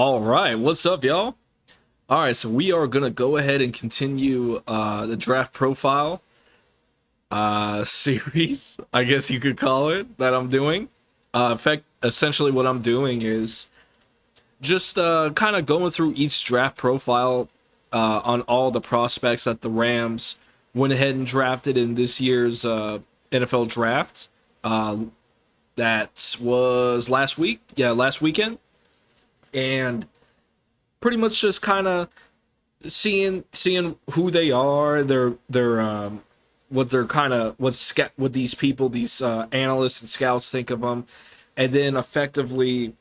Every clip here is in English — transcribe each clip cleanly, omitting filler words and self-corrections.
All right, what's up, y'all? All right, so we are gonna go ahead and continue the draft profile series, I guess you could call it, that I'm doing. In fact, essentially, what I'm doing is just kind of going through each draft profile on all the prospects that the Rams went ahead and drafted in this year's NFL draft. Uh, that was last week, yeah, last weekend, and pretty much just kind of seeing who they are, their what they're kind of what these people, these analysts and scouts think of them, and then effectively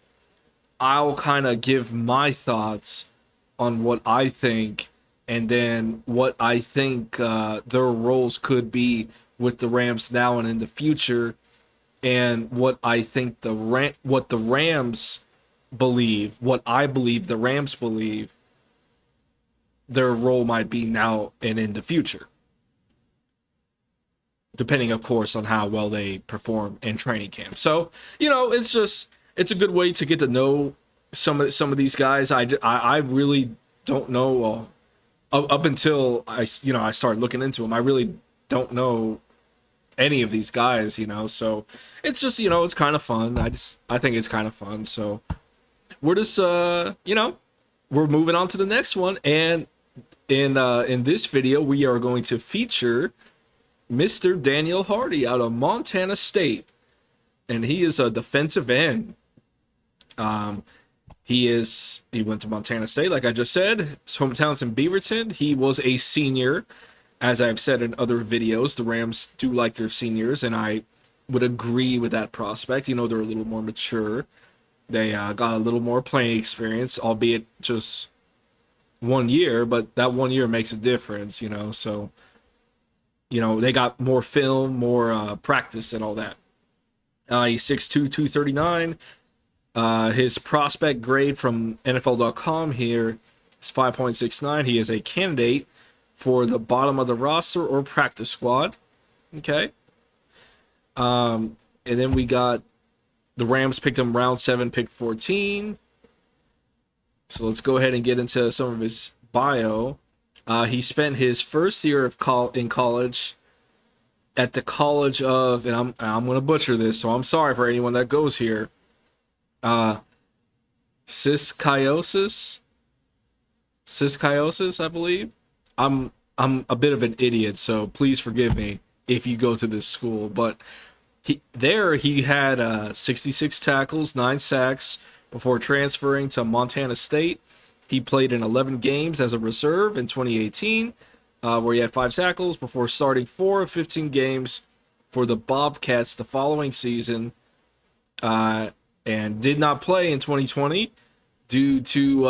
I'll kind of give my thoughts on what I think, and then what I think their roles could be with the Rams now and in the future, and what I think what the Rams believe, what I believe the Rams believe their role might be now and in the future, depending, of course, on how well they perform in training camp. So, it's a good way to get to know some of these guys. I really don't know up until I started looking into them. I really don't know any of these guys. So it's just it's kind of fun. I think it's kind of fun. So we're just we're moving on to the next one, and in this video, we are going to feature Mr. Daniel Hardy out of Montana State, and he is a defensive end. Um, he went to Montana State, like I just said. His hometown's in Beaverton. He was a senior, as I've said in other videos. The Rams do like their seniors, and I would agree with that prospect. They're a little more mature. They got a little more playing experience, albeit just 1 year, but that 1 year makes a difference. So they got more film, more practice, and all that. He's 6'2", 239. His prospect grade from NFL.com here is 5.69. He is a candidate for the bottom of the roster or practice squad. Okay. And then we got the Rams picked him round 7, pick 14. So let's go ahead and get into some of his bio. He spent his first year in college at the College of, and I'm gonna butcher this, so I'm sorry for anyone that goes here. Uh, Syskiosis, I believe. I'm a bit of an idiot, so please forgive me if you go to this school. But he had 66 tackles, 9 sacks before transferring to Montana State. He played in 11 games as a reserve in 2018, where he had 5 tackles before starting 4 of 15 games for the Bobcats the following season, and did not play in 2020 due to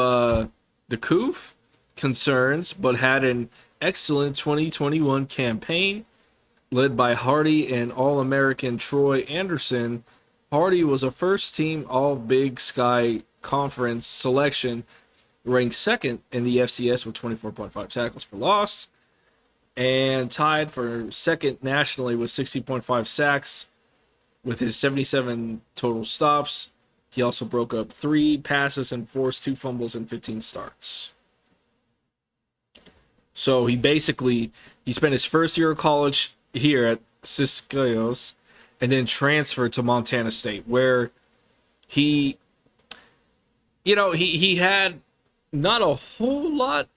the COOF concerns, but had an excellent 2021 campaign led by Hardy and All-American Troy Anderson. Hardy was a first-team All-Big Sky Conference selection, ranked second in the FCS with 24.5 tackles for loss, and tied for second nationally with 60.5 sacks with his 77 total stops. He also broke up 3 passes and forced 2 fumbles in 15 starts. So he spent his first year of college here at Syskilios and then transferred to Montana State, where he had not a whole lot,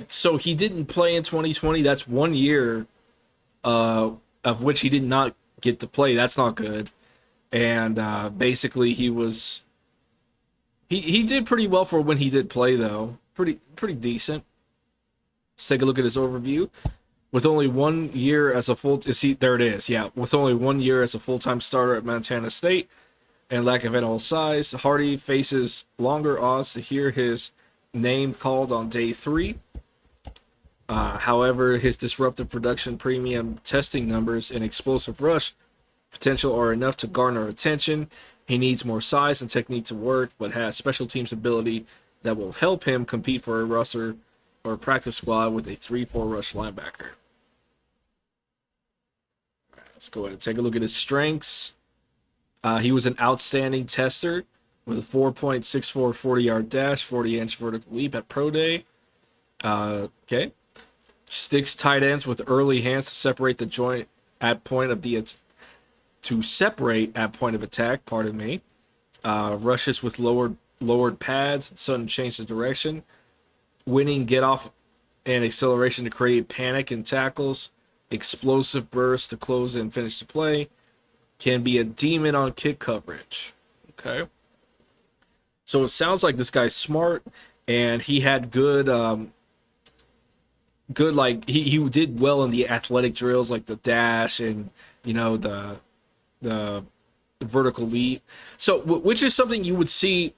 so he didn't play in 2020. That's 1 year of which he did not get to play. That's not good. And basically he did pretty well for when he did play, though. Pretty decent. Let's take a look at his overview. With only 1 year as a there it is. Yeah, with only 1 year as a full-time starter at Montana State and lack of NFL size, Hardy faces longer odds to hear his name called on day 3. However, his disruptive production, premium testing numbers, and explosive rush potential are enough to garner attention. He needs more size and technique to work, but has special teams ability that will help him compete for a roster or practice squad with a 3-4 rush linebacker. Let's go ahead and take a look at his strengths. He was an outstanding tester with a 4.64 40-yard dash, 40-inch vertical leap at Pro Day. Okay. Sticks tight ends with early hands to separate the joint at point of the to separate at point of attack. Pardon me. Rushes with lowered pads and sudden change of direction. Winning get off and acceleration to create panic and tackles. Explosive bursts to close and finish the play. Can be a demon on kick coverage. Okay. So it sounds like this guy's smart, and he had good like he did well in the athletic drills like the dash and the vertical leap. So which is something you would see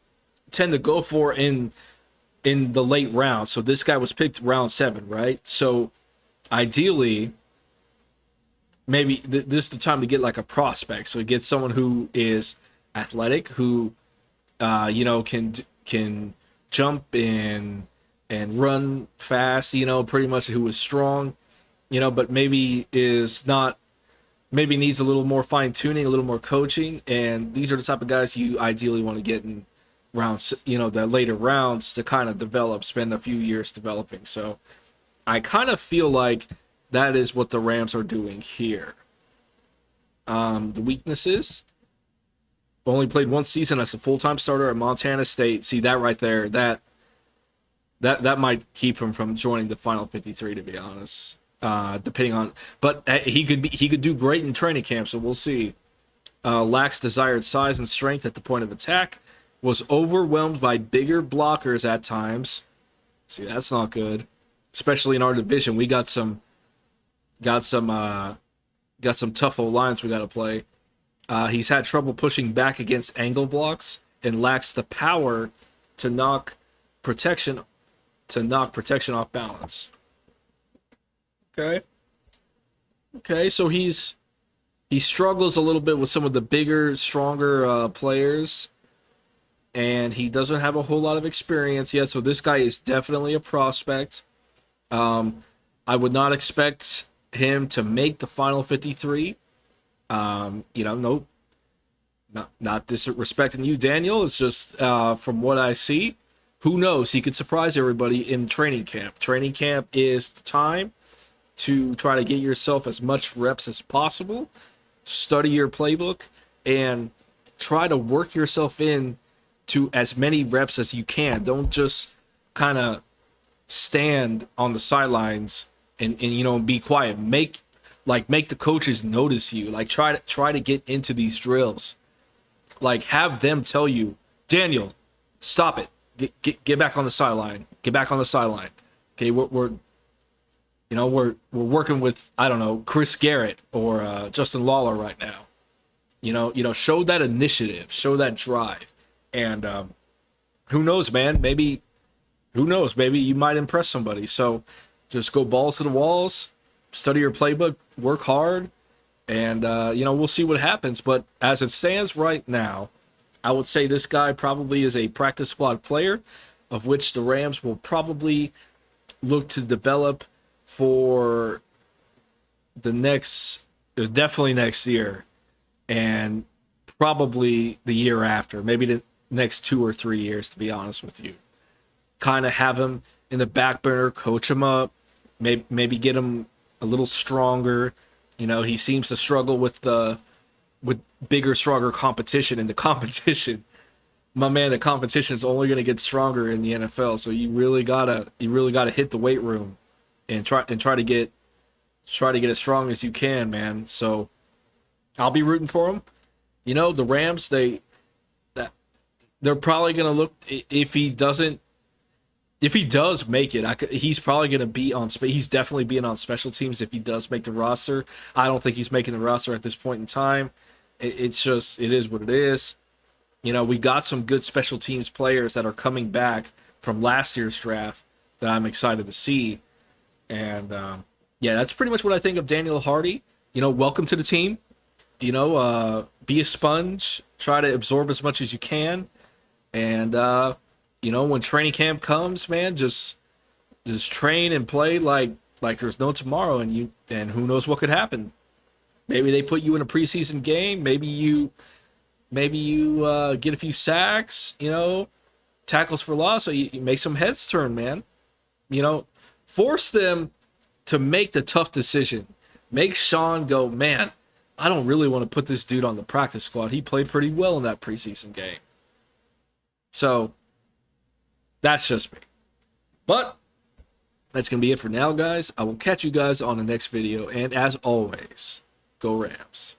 tend to go for in the late round. So this guy was picked round 7, right? So ideally, maybe this is the time to get like a prospect. So get someone who is athletic, who can jump and run fast. Pretty much who is strong. But maybe is not. Maybe needs a little more fine tuning, a little more coaching, and these are the type of guys you ideally want to get in rounds, the later rounds to kind of develop, spend a few years developing. So I kind of feel like that is what the Rams are doing here. The weaknesses: only played one season as a full-time starter at Montana State. See that right there, that might keep him from joining the final 53, to be honest. Depending on, but he could do great in training camp, so we'll see. Lacks desired size and strength at the point of attack. Was overwhelmed by bigger blockers at times. See, that's not good, especially in our division. We got some tough old lines we got to play. He's had trouble pushing back against angle blocks and lacks the power to knock protection off balance. Okay, so he struggles a little bit with some of the bigger, stronger players, and he doesn't have a whole lot of experience yet. So this guy is definitely a prospect. I would not expect him to make the final 53. Nope. Not disrespecting you, Daniel. It's just from what I see, who knows? He could surprise everybody in training camp. Training camp is the time to try to get yourself as much reps as possible, study your playbook, and try to work yourself in to as many reps as you can. Don't just kind of stand on the sidelines and be quiet. Make the coaches notice you. Like try to get into these drills. Like have them tell you, Daniel, stop it. Get back on the sideline. Get back on the sideline. Okay, we're working with, I don't know, Chris Garrett or Justin Lawler right now. Show that initiative, show that drive, and who knows, man? Maybe you might impress somebody. So just go balls to the walls, study your playbook, work hard, and we'll see what happens. But as it stands right now, I would say this guy probably is a practice squad player, of which the Rams will probably look to develop for definitely next year, and probably the year after, maybe the next 2 or 3 years, to be honest with you. Kind of have him in the back burner, coach him up, maybe get him a little stronger. He seems to struggle with bigger, stronger competition, and the competition, my man, the competition is only going to get stronger in the NFL. So you really gotta hit the weight room and try to get as strong as you can, man. So I'll be rooting for him. The Rams, they're probably gonna look, if he does make it, he's probably gonna be on. He's definitely being on special teams if he does make the roster. I don't think he's making the roster at this point in time. It is what it is. We got some good special teams players that are coming back from last year's draft that I'm excited to see. And that's pretty much what I think of Daniel Hardy. Welcome to the team. Be a sponge. Try to absorb as much as you can. And when training camp comes, man, just train and play like there's no tomorrow. And who knows what could happen. Maybe they put you in a preseason game. Maybe you Maybe you get a few sacks, tackles for loss, so you make some heads turn, man. Force them to make the tough decision. Make Sean go, man, I don't really want to put this dude on the practice squad. He played pretty well in that preseason game. So that's just me. But that's going to be it for now, guys. I will catch you guys on the next video. And as always, go Rams.